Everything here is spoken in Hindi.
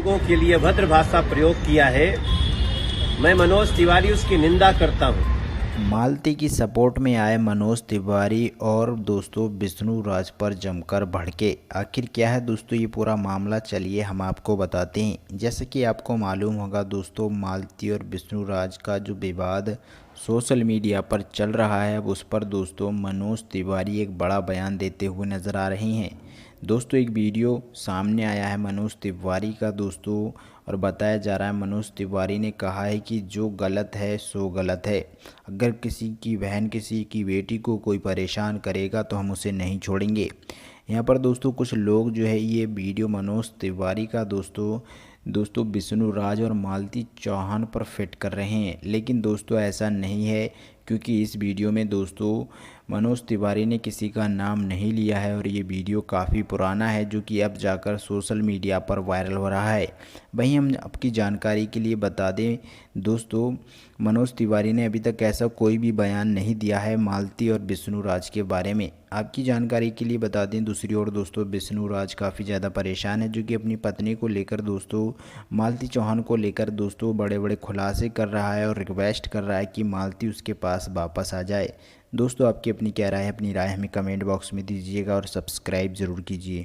लोगों के लिए अभद्र भाषा प्रयोग किया है, मैं मनोज तिवारी उसकी निंदा करता हूं। मालती की सपोर्ट में आए मनोज तिवारी और दोस्तों विष्णु राज पर जमकर भड़के। आखिर क्या है दोस्तों ये पूरा मामला, चलिए हम आपको बताते हैं। जैसे कि आपको मालूम होगा दोस्तों, मालती और विष्णु राज का जो विवाद सोशल मीडिया पर चल रहा है, अब उस पर दोस्तों मनोज तिवारी एक बड़ा बयान देते हुए नज़र आ रहे हैं। दोस्तों एक वीडियो सामने आया है मनोज तिवारी का दोस्तों, और बताया जा रहा है मनोज तिवारी ने कहा है कि जो गलत है सो गलत है। अगर किसी की बहन किसी की बेटी को कोई परेशान करेगा तो हम उसे नहीं छोड़ेंगे। यहाँ पर दोस्तों कुछ लोग जो है ये वीडियो मनोज तिवारी का दोस्तों विष्णु राज और मालती चौहान पर फिट कर रहे हैं, लेकिन दोस्तों ऐसा नहीं है, क्योंकि इस वीडियो में दोस्तों मनोज तिवारी ने किसी का नाम नहीं लिया है और ये वीडियो काफ़ी पुराना है, जो कि अब जाकर सोशल मीडिया पर वायरल हो रहा है। वहीं हम आपकी जानकारी के लिए बता दें दोस्तों, मनोज तिवारी ने अभी तक ऐसा कोई भी बयान नहीं दिया है मालती और विष्णु राज के बारे में। आपकी जानकारी के लिए बता दें दूसरी ओर दोस्तों, विष्णु राज काफ़ी ज़्यादा परेशान है, जो कि अपनी पत्नी को लेकर दोस्तों मालती चौहान को लेकर दोस्तों बड़े बड़े खुलासे कर रहा है और रिक्वेस्ट कर रहा है कि मालती उसके पास वापस आ जाए। दोस्तों आपकी अपनी क्या राय है, अपनी राय हमें कमेंट बॉक्स में दीजिएगा और सब्सक्राइब ज़रूर कीजिए।